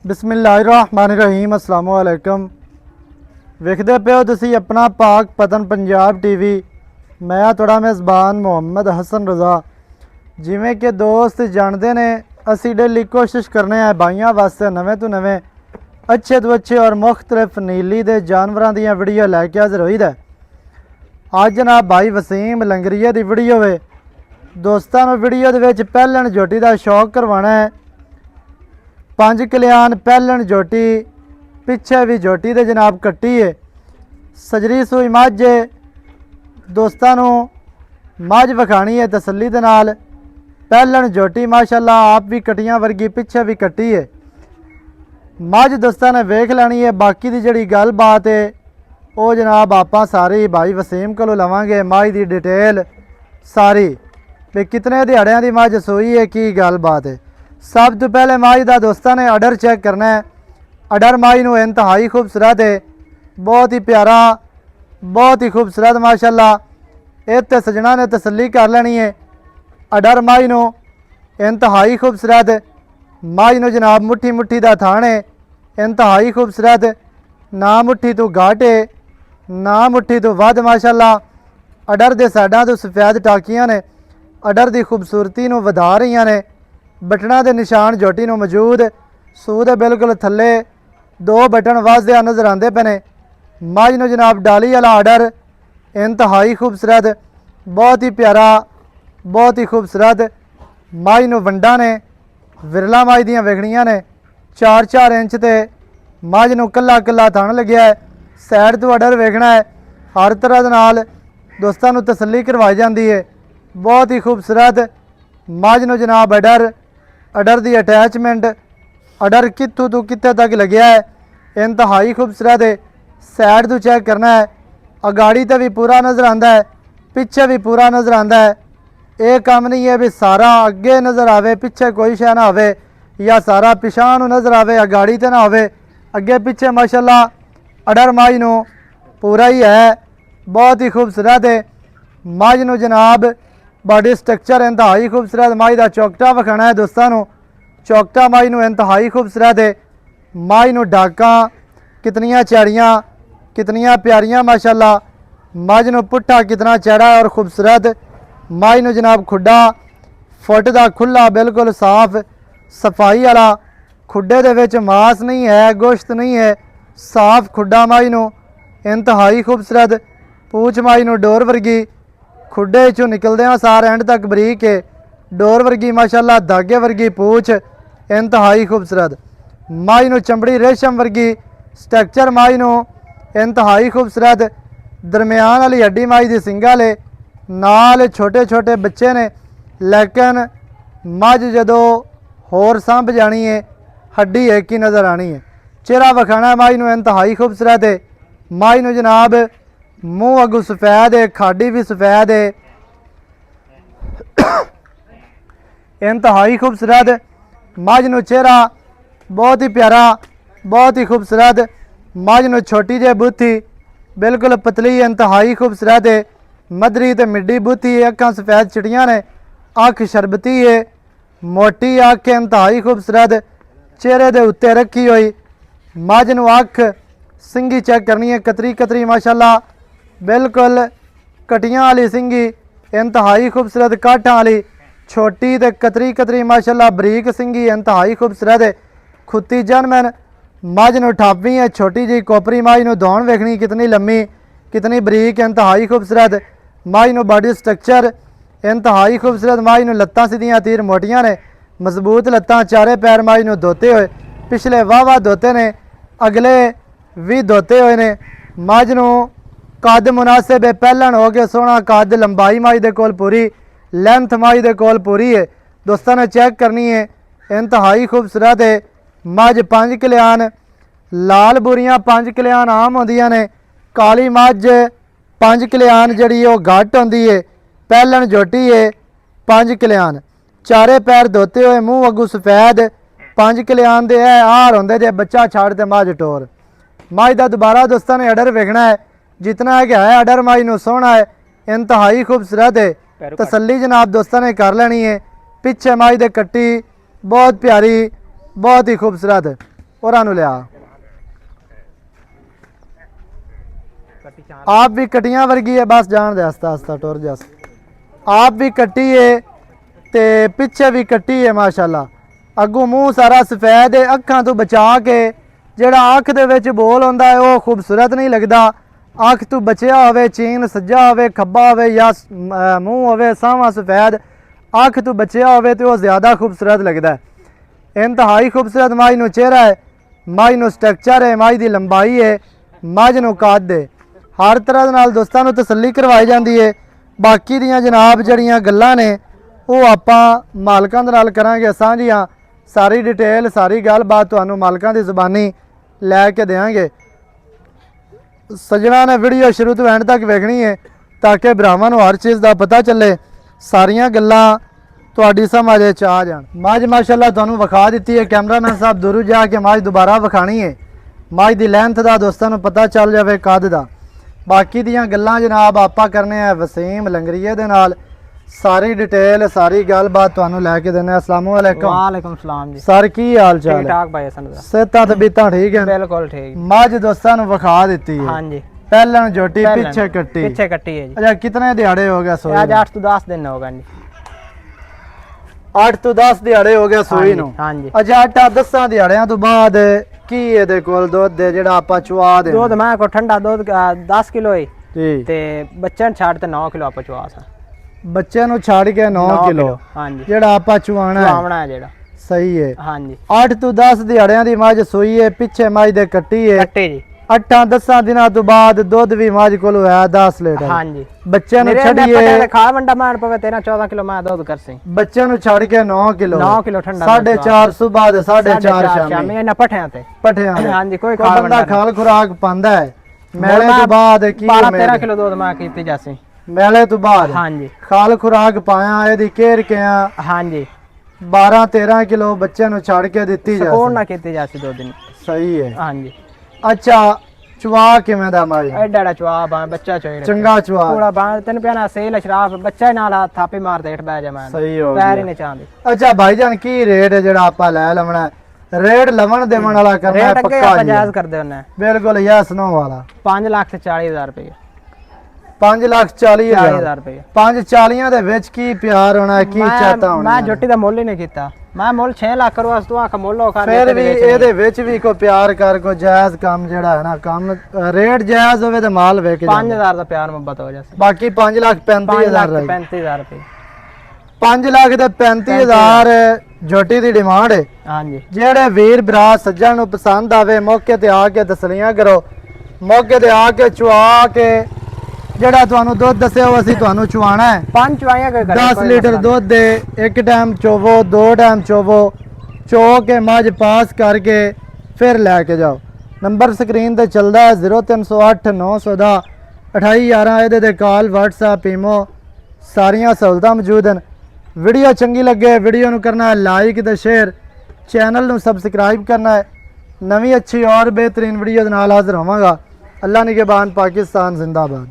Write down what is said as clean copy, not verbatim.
बिस्मिल्लाहिर्रहमानिर्रहीम अस्सलाम वालेकुम। वेखदे पे हो तुसी अपना पाक पतन पंजाब टीवी। मैं थोड़ा मेज़बान मुहम्मद हसन रज़ा। जिमें कि दोस्त जानते ने असी डेली कोशिश करने हैं भाइयों वास्ते नवे तो नवे अच्छे तो अच्छे और मुख्तलिफ नीली दे जानवरों दी वीडियो लैके हाजिर होई दा। अज जनाब भाई वसीम लंगरिया की वीडियो वे। दोस्तों वीडियो दे पहलन जोटी का शौक करवाना है। 5 कल्याण पहलन जोटी पिछे भी जोटी दे जनाब कट्टी है। सजरी सूई मझ है। दोस्तों मझ विखानी है तसल्ली दे नाल। पहलन जोटी माशाअल्लाह आप भी कट्टियां वर्गी पिछे भी कट्टी है। मझ दोस्तों ने वेख लैनी है। बाकी की जिहड़ी गल बात है वो जनाब आप सारी भाई वसीम को लवांगे। मझ की डिटेल सारी भी कितने दिहाड़ियां की मझ सोई है की गल बात है। सब तो पहले मझ का दोस्तों ने अडर चेक करना है। अडर मझ नूं इंतहाई खूबसूरत है, बहुत ही प्यारा, बहुत ही खूबसूरत माशाअल्लाह। इत्ते सजना ने तसल्ली कर लेनी है। अडर मझ नूं इंतहाई खूबसूरत, मझ नूं जनाब मुट्ठी मुट्ठी का थान है, इंतहाई खूबसूरत, ना मुट्ठी तो घाट है ना मुट्ठी तो वध माशाअल्लाह। अडर के साइडों तो सफेद टाकियां ने अडर की खूबसूरती नूं वधा रही ने। बटना के निशान जोटी नूं मौजूद, सूह दे बिल्कुल थले 2 बटन वाजदे नज़र आते पे ने। मझ नूं जनाब डाली वाला आर्डर इंतहाई खूबसूरत, बहुत ही प्यारा, बहुत ही खूबसूरत। मझ नूं वंडा ने विरला मझ दियां वेखणियां ने 4-4 इंच ते मझ नूं कल्ला कल्ला थण लग्या है। सैड तो आर्डर वेखना है, हर तरह दे नाल दोस्तां नूं तसल्ली करवाई जाती है। बहुत ही खूबसूरत मझ नूं जनाब अडर की अटैचमेंट अडर कित्थों तो कित्थे तक लग्या है, इंतहाई खूबसूरत है। सैड तो चेक करना है, अगाड़ी तो भी पूरा नज़र आता है, पिछे भी पूरा नज़र आता है। ये काम नहीं है भी सारा अगे नज़र आवे पिछे कोई शय ना आवे, या सारा पिछा नूं नज़र आवे अगाड़ी तो ना आवे। अगे पिछे माशाअल्लाह अडर मझ नूं पूरा ही है, बहुत ही खूबसूरत है। मझ नूं जनाब बॉडी स्ट्रक्चर इंतहाई खूबसूरत। मझ का चौकटा विखाना है दोस्तों। चौकटा मझ नूं इंतहाई खूबसूरत है। मझ नूं डाका कितनियां चैड़ियाँ कितनियां प्यारियां माशाअल्लाह। मझ नूं पुट्ठा कितना चैड़ा और खूबसूरत। मझ नूं जनाब खुड्डा फुट का खुला बिल्कुल साफ सफाई वाला। खुड्डे दे विच मांस नहीं है, गोश्त नहीं है, साफ खुड्डा मझ नूं इंतहाई खूबसूरत। पूछ मझ नूं डोर वर्गी, खुड्डे चों निकलदे सार एंड तक बरीक है, डोर वर्गी माशाअल्लाह, धागे वर्गी पूछ इंतहाई खूबसूरत। मझ नूं चमड़ी रेशम वर्गी, स्ट्रक्चर मझ नूं इंतहाई खूबसूरत। दरम्यान वाली हड्डी मझ दी सिंगल है, नाल छोटे छोटे बच्चे ने, लेकिन मझ जदों होर संभ जानी है हड्डी एक ही नज़र आनी है। चेहरा विखाना मझ नूं इंतहाई खूबसूरत है। मझ नूं जनाब मूँह अगू सफेद है, खाडी भी सफेद है, इंतहाई खूबसूरत। मझ नूं चेहरा बहुत ही प्यारा, बहुत ही खूबसूरत। मझ नूं छोटी जी बूथी बिल्कुल पतली इंतहाई खूबसूरत है। मदरी तो मिड्डी बूथी है, अखां सफेद चिड़ियाँ ने, अख शरबती है, मोटी अख इंतहाई खूबसूरत। चेहरे के उत्ते रखी हुई मझ नूं अख सिंगी चेक करनी है, कतरी कतरी माशाअल्लाह, बिल्कुल कटियां वाली सिंगी इंतहाई खूबसूरत। काठां वाली छोटी तो कतरी कतरी माशाअल्लाह, बरीक सिंगी इंतहाई खूबसूरत है। खुत्ती जनमन मझ नूं ठापी है, छोटी जी कोपरी मझ नूं दौड़ वेखनी कितनी लम्मी कितनी बरीक इंतहाई खूबसूरत। मझ नूं बॉडी स्ट्रक्चर इंतहाई खूबसूरत। मझ नूं लत्तां सीधियां तीर मोटियां ने, मजबूत लत्तां, चारे पैर मझ नूं धोते हुए, पिछले वाह धोते ने, अगले भी धोते हुए ने। मझ नूं कद मुनासिब है, पहलन हो गया सोहना कद, लंबाई मझ दे कोल पूरी, लेंथ मझ दे कोल पूरी है। दोस्तों ने चेक करनी है, इंतहाई खूबसूरत है। मझ 5 कल्याण, लाल बुरियां 5 कल्याण आम होंदियां ने, काली मझ 5 कल्याण जड़ी वो घट होंदी है। पहलन जोटी है 5 कल्याण, चारे पैर धोते हुए, मूँह अगू सफेद, 5 कल्याण दे हार होंदे जे बच्चा छड़ ते मझ टोर। मझ का दोबारा दोस्तों ने अडर वेखना है, जितना है कि है अडर मझ नूं सोहना है, इंतहाई खूबसूरत है। तसल्ली जनाब दोस्तों ने कर लेनी है। पिछे मझ दे कट्टी बहुत प्यारी, बहुत ही खूबसूरत। ਉਹਨਾਂ ਨੂੰ ਲਿਆ। ਆਪ ਵੀ ਕਟੀਆਂ ਵਰਗੀ ਹੈ, ਬਸ ਜਾਣ ਦੇ ਹਸਤਾ ਹਸਤਾ ਟੁਰ ਜਾ। ਆਪ ਵੀ ਕੱਟੀ ਹੈ ਤੇ ਪਿੱਛੇ ਵੀ ਕੱਟੀ ਹੈ ਮਾਸ਼ਾਅੱਲਾ। ਅੱਗੋਂ ਮੂੰਹ ਸਾਰਾ ਸਫੈਦ ਹੈ, ਅੱਖਾਂ ਤੋਂ ਬਚਾ ਕੇ ਜਿਹੜਾ ਅੱਖ ਦੇ ਵਿੱਚ ਬੋਲ ਹੁੰਦਾ ਹੈ ਉਹ ਖੂਬਸੂਰਤ ਨਹੀਂ ਲੱਗਦਾ। ਅੱਖ ਤੋਂ ਬਚਿਆ ਹੋਵੇ, ਚੀਨ ਸੱਜਾ ਹੋਵੇ, ਖੱਬਾ ਹੋਵੇ ਜਾਂ ਮੂੰਹ ਹੋਵੇ ਸਾਵਾਂ ਸਫੈਦ, ਅੱਖ ਤੋਂ ਬਚਿਆ ਹੋਵੇ ਤੇ ਉਹ ਜ਼ਿਆਦਾ ਖੂਬਸੂਰਤ ਲੱਗਦਾ ਹੈ। ਇੰਤਹਾਈ ਖੂਬਸੂਰਤ ਮਾਝ ਨੂੰ ਚਿਹਰਾ ਹੈ, ਮਾਝ ਨੂੰ ਸਟਰਕਚਰ ਹੈ, ਮਾਝ ਦੀ ਲੰਬਾਈ ਹੈ, ਮੱਝ ਨੂੰ ਕੱਦ ਹੈ। ਹਰ ਤਰ੍ਹਾਂ ਦੇ ਨਾਲ ਦੋਸਤਾਂ ਨੂੰ ਤਸੱਲੀ ਕਰਵਾਈ ਜਾਂਦੀ ਹੈ। ਬਾਕੀ ਦੀਆਂ ਜਨਾਬ ਜਿਹੜੀਆਂ ਗੱਲਾਂ ਨੇ ਉਹ ਆਪਾਂ ਮਾਲਕਾਂ ਦੇ ਨਾਲ ਕਰਾਂਗੇ ਸਾਂਝੀਆਂ। ਸਾਰੀ ਡਿਟੇਲ ਸਾਰੀ ਗੱਲਬਾਤ ਤੁਹਾਨੂੰ ਮਾਲਕਾਂ ਦੀ ਜ਼ੁਬਾਨੀ ਲੈ ਕੇ ਦੇਵਾਂਗੇ। ਸੱਜਣਾ ਨੇ ਵੀਡੀਓ ਸ਼ੁਰੂ ਤੋਂ ਐਂਡ ਤੱਕ ਵੇਖਣੀ ਹੈ ਤਾਂ ਕਿ ਭਰਾਵਾਂ ਨੂੰ ਹਰ ਚੀਜ਼ ਦਾ ਪਤਾ ਚੱਲੇ, ਸਾਰੀਆਂ ਗੱਲਾਂ ਤੁਹਾਡੀ ਸਮਝ 'ਚ ਆ ਜਾਣ। ਮੱਝ ਮਾਸ਼ਾਅੱਲਾ ਤੁਹਾਨੂੰ ਵਿਖਾ ਦਿੱਤੀ ਹੈ, ਕੈਮਰਾਮੈਨ ਸਾਹਿਬ ਦੂਰ ਜਾ ਕੇ ਮੱਝ ਦੁਬਾਰਾ ਵਿਖਾਣੀ ਹੈ। ਮੱਝ ਦੀ ਲੈਂਥ ਦਾ ਦੋਸਤਾਂ ਨੂੰ ਪਤਾ ਚੱਲ ਜਾਵੇ, ਕੱਦ ਦਾ। ਬਾਕੀ ਦੀਆਂ ਗੱਲਾਂ ਜਨਾਬ ਆਪਾਂ ਕਰਨੇ ਆ ਵਸੀਮ ਲੰਗਰੀਏ ਦੇ ਨਾਲ। ਸਾਰੀ ਡਿਟੇਲ ਸਾਰੀ ਗੱਲਬਾਤ ਤੁਹਾਨੂੰ ਲੈ ਕੇ ਦਿੰਦੇ ਆ। अस्सलाम वालेकुम। वालेकुम सलाम जी। सर की हाल चाल ठीक है? ठाक भाई हसन दा। सेहतां तबीयतां ठीक है? बिल्कुल ठीक। मझ दोस्तां ਨੂੰ ਵਿਖਾ ਦਿੱਤੀ है। हां जी। पहलन झोटी पीछे कट्टी। पीछे कट्टी है जी। अच्छा कितने दिहाड़े हो गए सोई? आज 8 ਤੋਂ 10 दिन हो गए जी। 8 ਤੋਂ 10 ਦਿਹਾੜੇ ਹੋ ਗਏ ਸੂਈ ਨੂੰ। हां जी। ਅੱਛਾ 8-10 ਦਿਹਾੜਿਆਂ ਤੋਂ ਬਾਅਦ ਕੀ ਇਹਦੇ ਕੋਲ ਦੁੱਧ ਦੇ ਜਿਹੜਾ ਆਪਾਂ ਚੁਆ ਦੇ ਦੁੱਧ ਮੈਂ ਕੋ ਠੰਡਾ ਦੁੱਧ 10 ਕਿਲੋ ਹੈ ਜੀ ਤੇ ਬੱਚਿਆਂ ਨੂੰ ਛੱਡ ਤੇ 9 ਕਿਲੋ ਆਪਾਂ ਚੁਆ ਸਾ। ਬੱਚੇ ਨੂੰ ਛੱਡ ਕੇ 9 ਕਿਲੋ हां जी। ਜਿਹੜਾ ਆਪਾਂ ਚੁਆਣਾ ਹੈ ਆਵਣਾ ਹੈ ਜਿਹੜਾ ਸਹੀ ਹੈ। हां जी। 8 ਤੋਂ 10 ਦਿਹਾੜਿਆਂ ਦੀ ਮੱਝ ਸੂਈ ਹੈ, ਪਿੱਛੇ ਮੱਝ ਦੇ ਕੱਟੀ ਹੈ। ਕੱਟੇ ਜੀ। 8-10 ਦਿਨਾਂ ਤੋਂ ਬਾਅਦ ਦੁੱਧ ਵੀ ਮੱਝ ਕੋਲ ਹੋਇਆ 10 ਲੀਟਰ। हां जी। ਬੱਚਿਆਂ ਨੂੰ ਮੇਰੇ ਛੱਡੀਏ ਖਾ ਵੰਡਾ ਮਾਰ ਪਵੇ 13-14 ਕਿਲੋ ਮੈਂ ਦੁੱਧ ਕਰਸੀ। ਬੱਚਿਆਂ ਨੂੰ ਛੱਡ ਕੇ 9 ਕਿਲੋ 9 ਕਿਲੋ ਠੰਡਾ 4.5 ਸੁਬਾਹ ਦੇ 4.5 ਸ਼ਾਮੀ ਇਹਨਾਂ ਪੱਠਿਆਂ ਤੇ। ਪੱਠਿਆਂ ਦੇ। हां जी। ਕੋਈ ਕੋਈ ਖਾ ਬੰਦਾ ਵੰਡਾ ਖਾਲ ਖੁਰਾਕ ਪਾਉਂਦਾ ਹੈ ਮੇਲੇ ਤੋਂ ਬਾਅਦ ਕੀ 12-13 ਕਿਲੋ ਦੁੱਧ ਮੈਂ ਕੀਤੀ ਜਾਸੀ ਮੇਲੇ ਤੋਂ ਬਾਅਦ। हां जी। ਖਾਲ ਖੁਰਾਕ ਪਾਇਆ ਇਹਦੀ ਕੇਰ ਕਿਆ हां जी। 12-13 ਕਿਲੋ ਬੱਚਿਆਂ ਨੂੰ ਛੱਡ ਕੇ ਦਿੱਤੀ ਜਾ ਸਕੂਨ ਨਾ ਕੀਤੀ ਜਾਸੀ ਦੋ ਦਿਨ। ਸਹੀ ਹੈ। हां जी। ਅੱਛਾ ਚੁਆ ਕਿਵੇਂ ਦਾ ਮਾਈ? ਐਡਾ ਚਵਾ ਬਾ ਬੱਚਾ ਚੋਈ ਚੰਗਾ ਚੁਆ ਪੂਰਾ ਬਾ ਤੈਨੂੰ ਪਿਆਣਾ ਸੇਲ ਸ਼ਰਾਫ ਬੱਚਾ ਨਾਲ ਥਾਪੇ ਮਾਰ ਦੇ ਬੈ ਜਾ ਮੈਂ ਸਹੀ ਹੋ ਪੈਰ ਹੀ ਗਿਆ। ਨਹੀਂ ਚਾਹੁੰਦੇ। ਅੱਛਾ ਭਾਈਜਾਨ ਕੀ ਰੇਟ ਹੈ ਜਿਹੜਾ ਆਪਾਂ ਲੈ ਲਵਣਾ? ਰੇਟ ਲਵਣ ਦੇਵਣ ਵਾਲਾ ਕਰਨਾ ਹੈ ਰੇਟ ਅੱਗੇ ਪੱਕਾ ਆਪਾਂ ਜੀ। ਜਾਇਜ਼ ਕਰਦੇ ਹੁੰਨੇ। ਬਿਲਕੁਲ ਯਸ ਨੋ ਵਾਲਾ 5,40,000 ਰੁਪਏ। 5,40,000 40,000 ਰੁਪਏ। 5,40 ਦੇ ਵਿੱਚ ਕੀ ਪਿਆਰ ਹੋਣਾ ਹੈ, ਕੀ ਚਾਹਤਾ ਹੋਣਾ ਮੈਂ ਹੈ? ਜੋਟੀ ਦਾ ਮੁੱਲ ਹੀ ਨਹੀਂ ਕੀਤਾ। ਮੈਂ ਮੁੱਲ 6 ਲੱਖ ਕਰਵਾ ਤੂੰ ਆਖ ਮੁੱਲ ਉਹ ਕਰ ਫਿਰ ਵੀ ਇਹਦੇ ਵਿੱਚ ਵੀ ਕੋਈ ਪਿਆਰ ਕਰ, ਕੋਈ ਜਾਇਜ਼ ਕੰਮ ਜਿਹੜਾ ਹੈ ਨਾ, ਕੰਮ ਰੇਟ ਜਾਇਜ਼ ਹੋਵੇ ਤੇ ਮਾਲ ਵੇਚ ਜਾ। 5,000 ਦਾ ਪਿਆਰ ਮੁਹੱਬਤ ਹੋ ਜਾਸੀ। ਬਾਕੀ 5,35,000 ਰਹੀ। 35,000 ਰੁਪਏ। 5,35,000 ਜੋਟੀ ਦੀ ਡਿਮਾਂਡ ਹੈ। हां जी। ਜਿਹੜੇ ਵੀਰ ਭਰਾ ਸੱਜਣ ਨੂੰ ਪਸੰਦ ਆਵੇ ਮੌਕੇ ਤੇ ਆ ਕੇ ਤਸਲੀਆਂ ਕਰੋ, ਮੌਕੇ ਤੇ ਆ ਕੇ ਚੁਆ ਕੇ ਜਿਹੜਾ ਤੁਹਾਨੂੰ ਦੁੱਧ ਦੱਸਿਆ ਉਹ ਅਸੀਂ ਤੁਹਾਨੂੰ ਚੁਆਣਾ ਹੈ। 5 ਚਵਾਈਆਂ ਕੋਈ 10 ਲੀਟਰ ਦੁੱਧ ਦੇ ਇੱਕ ਟਾਈਮ ਚੋਵੋ, 2 ਟਾਈਮ ਚੋਵੋ, ਚੋ ਕੇ ਮੱਝ ਪਾਸ ਕਰਕੇ ਫਿਰ ਲੈ ਕੇ ਜਾਓ। ਨੰਬਰ ਸਕਰੀਨ ਤੇ ਚੱਲਦਾ ਹੈ 0308 910 2811। ਇਹਦੇ ਤੇ ਕਾਲ WhatsApp ਈਮੋ ਸਾਰੀਆਂ ਸਹੂਲਤਾਂ ਮੌਜੂਦ ਹਨ। ਵੀਡੀਓ ਚੰਗੀ ਲੱਗੇ ਵੀਡੀਓ ਨੂੰ ਕਰਨਾ ਹੈ ਲਾਈਕ ਤੇ ਸ਼ੇਅਰ, ਚੈਨਲ ਨੂੰ ਸਬਸਕ੍ਰਾਈਬ ਕਰਨਾ ਹੈ। ਨਵੀਂ ਅੱਛੀ ਔਰ ਬਿਹਤਰੀਨ ਵੀਡੀਓ ਦੇ ਨਾਲ ਹਾਜ਼ਰ ਹੋਵਾਂਗਾ। ਅੱਲਾ ਨਿਗਹਿਬਾਨ, ਪਾਕਿस्तान जिंदाबाद।